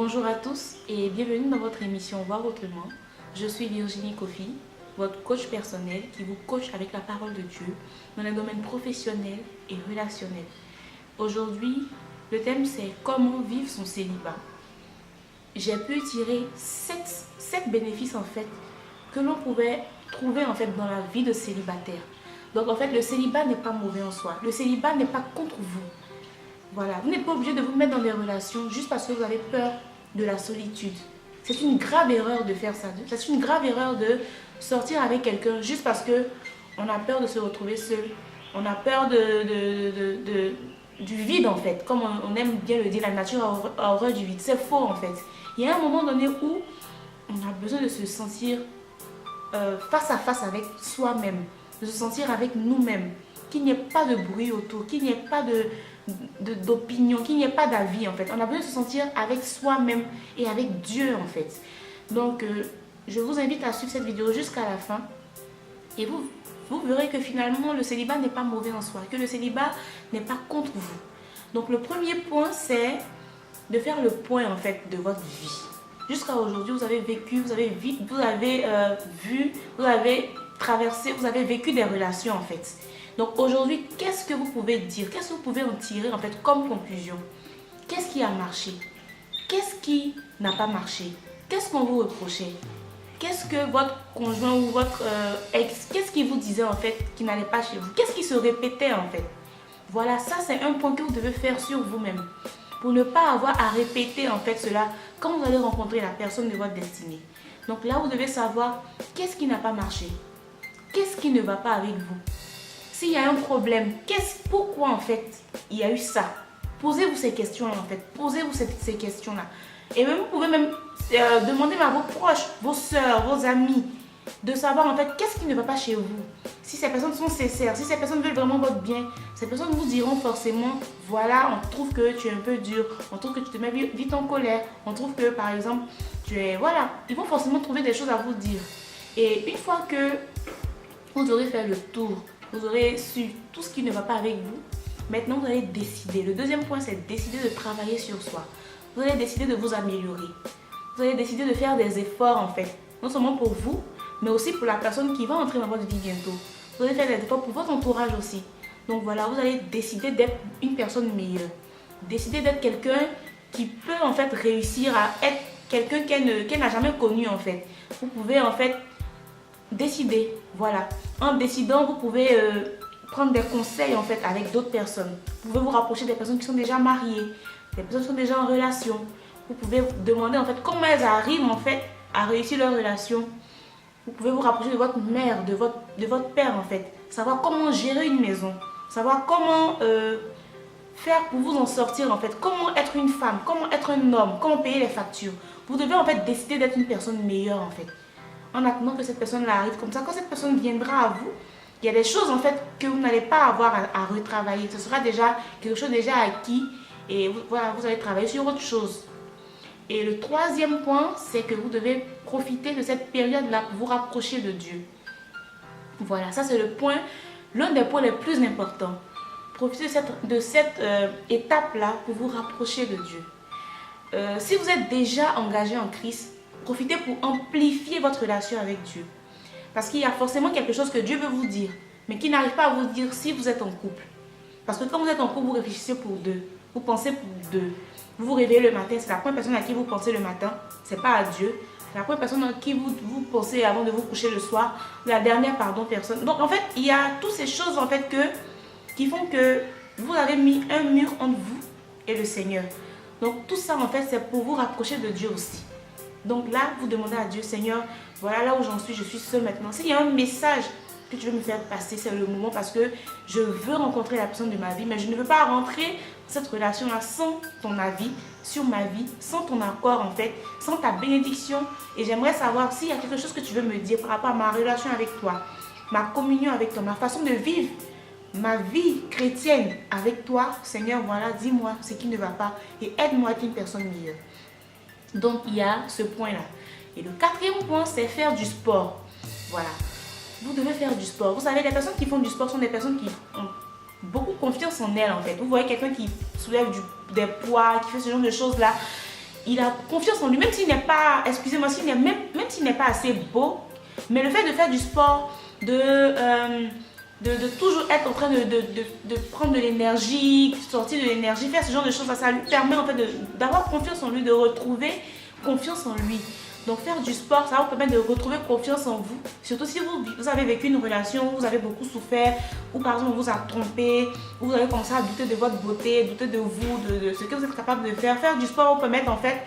Bonjour à tous et bienvenue dans votre émission Voir autrement. Je suis Virginie Kofi, votre coach personnel qui vous coach avec la parole de Dieu dans les domaines professionnels et relationnels. Aujourd'hui, le thème c'est comment vivre son célibat. J'ai pu tirer 7 bénéfices en fait que l'on pouvait trouver en fait dans la vie de célibataire. Donc en fait, le célibat n'est pas mauvais en soi. Le célibat n'est pas contre vous. Voilà, vous n'êtes pas obligé de vous mettre dans des relations juste parce que vous avez peur de la solitude. C'est une grave erreur de faire ça. C'est une grave erreur de sortir avec quelqu'un juste parce que on a peur de se retrouver seul. On a peur du vide en fait. Comme on aime bien le dire, la nature a horreur du vide. C'est faux en fait. Il y a un moment donné où on a besoin de se sentir face à face avec soi-même. De se sentir avec nous-mêmes. Qu'il n'y ait pas de bruit autour. Qu'il n'y ait pas d'opinion, qu'il n'y ait pas d'avis en fait. On a besoin de se sentir avec soi-même et avec Dieu en fait. Donc je vous invite à suivre cette vidéo jusqu'à la fin et vous verrez que finalement le célibat n'est pas mauvais en soi, que le célibat n'est pas contre vous. Donc le premier point c'est de faire le point en fait de votre vie. Jusqu'à aujourd'hui vous avez vécu, vous avez vu, vous avez traversé, vous avez vécu des relations en fait. Donc aujourd'hui, qu'est-ce que vous pouvez dire? Qu'est-ce que vous pouvez en tirer en fait comme conclusion? Qu'est-ce qui a marché? Qu'est-ce qui n'a pas marché? Qu'est-ce qu'on vous reprochait? Qu'est-ce que votre conjoint ou votre ex, qu'est-ce qu'il vous disait en fait qui n'allait pas chez vous? Qu'est-ce qui se répétait en fait? Voilà, ça c'est un point que vous devez faire sur vous-même. Pour ne pas avoir à répéter en fait cela quand vous allez rencontrer la personne de votre destinée. Donc là, vous devez savoir qu'est-ce qui n'a pas marché? Qu'est-ce qui ne va pas avec vous? S'il y a un problème, pourquoi en fait il y a eu ça? Posez-vous ces questions-là en fait. Posez-vous ces questions-là. Et même, vous pouvez même demander à vos proches, vos soeurs, vos amis, de savoir en fait qu'est-ce qui ne va pas chez vous. Si ces personnes sont sincères, si ces personnes veulent vraiment votre bien, ces personnes vous diront forcément, voilà, on trouve que tu es un peu dur, on trouve que tu te mets vite en colère, on trouve que par exemple, tu es... Voilà, ils vont forcément trouver des choses à vous dire. Et une fois que vous aurez fait le tour, vous aurez su tout ce qui ne va pas avec vous. Maintenant, vous allez décider. Le deuxième point, c'est décider de travailler sur soi. Vous allez décider de vous améliorer. Vous allez décider de faire des efforts, en fait. Non seulement pour vous, mais aussi pour la personne qui va entrer dans votre vie bientôt. Vous allez faire des efforts pour votre entourage aussi. Donc voilà, vous allez décider d'être une personne meilleure. Décider d'être quelqu'un qui peut, en fait, réussir à être quelqu'un qu'elle n'a jamais connu, en fait. Vous pouvez, en fait, décider, voilà. En décidant, vous pouvez prendre des conseils en fait avec d'autres personnes. Vous pouvez vous rapprocher des personnes qui sont déjà mariées, des personnes qui sont déjà en relation. Vous pouvez demander en fait comment elles arrivent en fait à réussir leur relation. Vous pouvez vous rapprocher de votre mère, de votre père en fait. Savoir comment gérer une maison, savoir comment faire pour vous en sortir en fait. Comment être une femme, comment être un homme, comment payer les factures. Vous devez en fait décider d'être une personne meilleure en fait. En attendant que cette personne-là arrive comme ça, quand cette personne viendra à vous, il y a des choses en fait que vous n'allez pas avoir à retravailler. Ce sera déjà quelque chose déjà acquis et voilà, vous allez travailler sur autre chose. Et le troisième point, c'est que vous devez profiter de cette période-là pour vous rapprocher de Dieu. Voilà, ça c'est l'un des points les plus importants. Profitez de cette étape-là pour vous rapprocher de Dieu. Si vous êtes déjà engagé en Christ, profitez pour amplifier votre relation avec Dieu. Parce qu'il y a forcément quelque chose que Dieu veut vous dire, mais qui n'arrive pas à vous dire si vous êtes en couple. Parce que quand vous êtes en couple, vous réfléchissez pour deux. Vous pensez pour deux. Vous vous réveillez le matin, c'est la première personne à qui vous pensez le matin. Ce n'est pas à Dieu. C'est la première personne à qui vous pensez avant de vous coucher le soir. La dernière, personne. Donc en fait, il y a toutes ces choses en fait qui font que vous avez mis un mur entre vous et le Seigneur. Donc tout ça en fait, c'est pour vous rapprocher de Dieu aussi. Donc là, vous demandez à Dieu, Seigneur, voilà là où j'en suis, je suis seule maintenant. S'il y a un message que tu veux me faire passer, c'est le moment parce que je veux rencontrer la personne de ma vie, mais je ne veux pas rentrer dans cette relation-là sans ton avis sur ma vie, sans ton accord en fait, sans ta bénédiction. Et j'aimerais savoir s'il y a quelque chose que tu veux me dire par rapport à ma relation avec toi, ma communion avec toi, ma façon de vivre, ma vie chrétienne avec toi. Seigneur, voilà, dis-moi ce qui ne va pas et aide-moi à être une personne meilleure. Donc, il y a ce point-là. Et le quatrième point, c'est faire du sport. Voilà. Vous devez faire du sport. Vous savez, les personnes qui font du sport sont des personnes qui ont beaucoup confiance en elles, en fait. Vous voyez quelqu'un qui soulève des poids, qui fait ce genre de choses-là. il a confiance en lui, même s'il n'est pas, excusez-moi, même s'il n'est pas assez beau, mais le fait de faire du sport, de toujours être en train de prendre de l'énergie, sortir de l'énergie, faire ce genre de choses, ça lui permet en fait d'avoir confiance en lui, de retrouver confiance en lui. Donc faire du sport, ça va vous permettre de retrouver confiance en vous. Surtout si vous avez vécu une relation, vous avez beaucoup souffert, ou par exemple on vous a trompé, ou vous avez commencé à douter de votre beauté, douter de vous, de ce que vous êtes capable de faire. Faire du sport va vous permettre en fait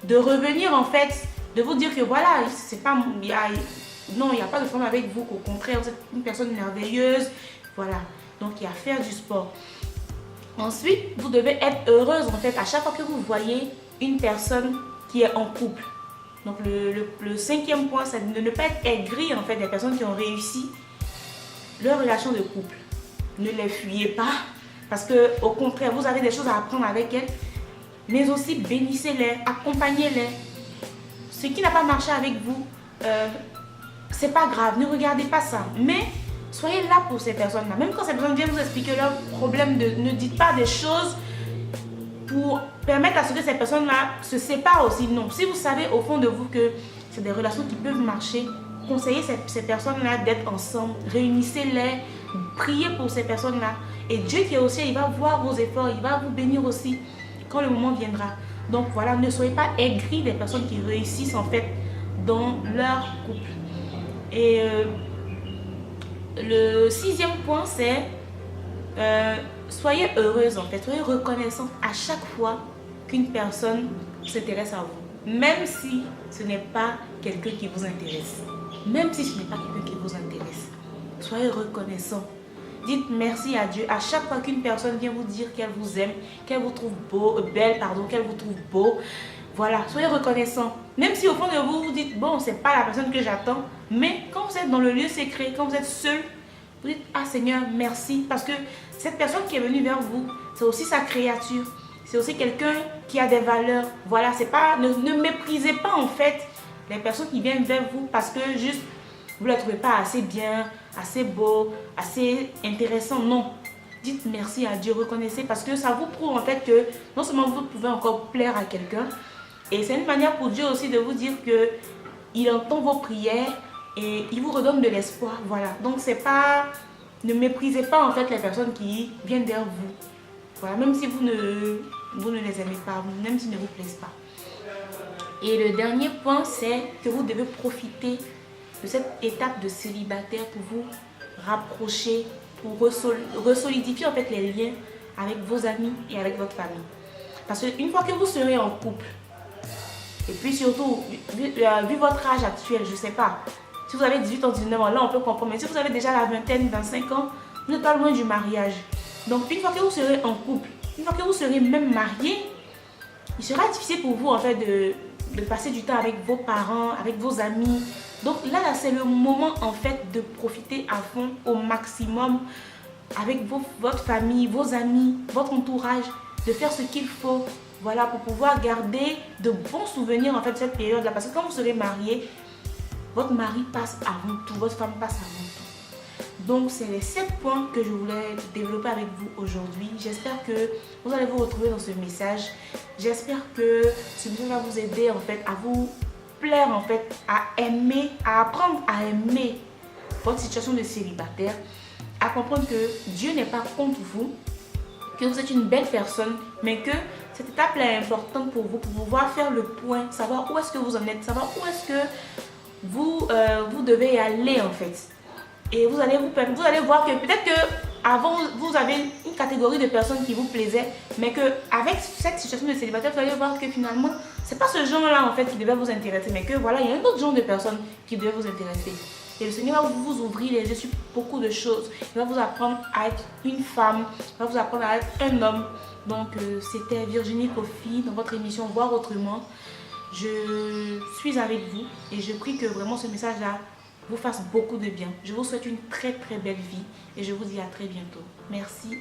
de revenir en fait, de vous dire que voilà, c'est pas... Non, il n'y a pas de problème avec vous, au contraire, vous êtes une personne merveilleuse. Voilà, donc il y a faire du sport. Ensuite, vous devez être heureuse en fait à chaque fois que vous voyez une personne qui est en couple. Donc le cinquième point, c'est de ne pas être aigri en fait des personnes qui ont réussi leur relation de couple. Ne les fuyez pas, parce que au contraire, vous avez des choses à apprendre avec elles, mais aussi bénissez-les, accompagnez-les. Ce qui n'a pas marché avec vous, c'est pas grave, ne regardez pas ça, mais soyez là pour ces personnes-là. Même quand ces personnes viennent vous expliquer leurs problèmes, ne dites pas des choses pour permettre à ce que ces personnes-là se séparent aussi. Non, si vous savez au fond de vous que c'est des relations qui peuvent marcher, conseillez ces personnes-là d'être ensemble, réunissez-les, priez pour ces personnes-là. Et Dieu qui est au ciel, il va voir vos efforts, il va vous bénir aussi quand le moment viendra. Donc voilà, ne soyez pas aigris des personnes qui réussissent en fait dans leur couple. Et le sixième point, c'est soyez heureuse en fait, soyez reconnaissante à chaque fois qu'une personne s'intéresse à vous. Même si ce n'est pas quelqu'un qui vous intéresse. Même si ce n'est pas quelqu'un qui vous intéresse. Soyez reconnaissant. Dites merci à Dieu à chaque fois qu'une personne vient vous dire qu'elle vous aime, qu'elle vous trouve belle, qu'elle vous trouve beau. Voilà, soyez reconnaissant. Même si au fond de vous, vous dites, bon, c'est pas la personne que j'attends. Mais quand vous êtes dans le lieu secret, quand vous êtes seul, vous dites, ah Seigneur, merci. Parce que cette personne qui est venue vers vous, c'est aussi sa créature. C'est aussi quelqu'un qui a des valeurs. Voilà, c'est pas, ne méprisez pas en fait les personnes qui viennent vers vous parce que juste, vous ne les trouvez pas assez bien, assez beau, assez intéressant. Non. Dites merci à Dieu, reconnaissez parce que ça vous prouve en fait que non seulement vous pouvez encore plaire à quelqu'un, et c'est une manière pour Dieu aussi de vous dire que il entend vos prières et il vous redonne de l'espoir. Voilà. Donc c'est pas, ne méprisez pas en fait les personnes qui viennent vers vous. Voilà, même si vous ne les aimez pas, même s'ils ne vous plaisent pas. Et le dernier point, c'est que vous devez profiter de cette étape de célibataire pour vous rapprocher, pour resolidifier en fait les liens avec vos amis et avec votre famille. Parce qu'une fois que vous serez en couple, et puis surtout, vu votre âge actuel, je ne sais pas, si vous avez 18 ans, 19 ans, là on peut comprendre, mais si vous avez déjà la vingtaine, 25 ans, vous n'êtes pas loin du mariage. Donc une fois que vous serez en couple, une fois que vous serez même marié, il sera difficile pour vous en fait de passer du temps avec vos parents, avec vos amis. Donc là c'est le moment en fait de profiter à fond, au maximum, avec votre famille, vos amis, votre entourage, de faire ce qu'il faut, voilà, pour pouvoir garder de bons souvenirs en fait de cette période-là. Parce que quand vous serez marié, votre mari passe avant tout, votre femme passe avant tout. Donc c'est les 7 points que je voulais développer avec vous aujourd'hui. J'espère que vous allez vous retrouver dans ce message. J'espère que ce message va vous aider en fait à vous plaire en fait, à aimer, à apprendre à aimer votre situation de célibataire, à comprendre que Dieu n'est pas contre vous, que vous êtes une belle personne, mais que cette étape-là est importante pour vous, pour pouvoir faire le point, savoir où est-ce que vous en êtes, savoir où est-ce que vous devez aller en fait. Et vous allez voir que peut-être que avant vous avez une catégorie de personnes qui vous plaisaient, mais que avec cette situation de célibataire, vous allez voir que finalement c'est pas ce genre-là en fait qui devait vous intéresser, mais que voilà, il y a un autre genre de personnes qui devait vous intéresser. Et le Seigneur va vous ouvrir les yeux sur beaucoup de choses. Il va vous apprendre à être une femme, il va vous apprendre à être un homme. Donc c'était Virginie Kofi dans votre émission Voir Autrement. Je suis avec vous et je prie que vraiment ce message-là vous fasse beaucoup de bien. Je vous souhaite une très très belle vie et je vous dis à très bientôt. Merci.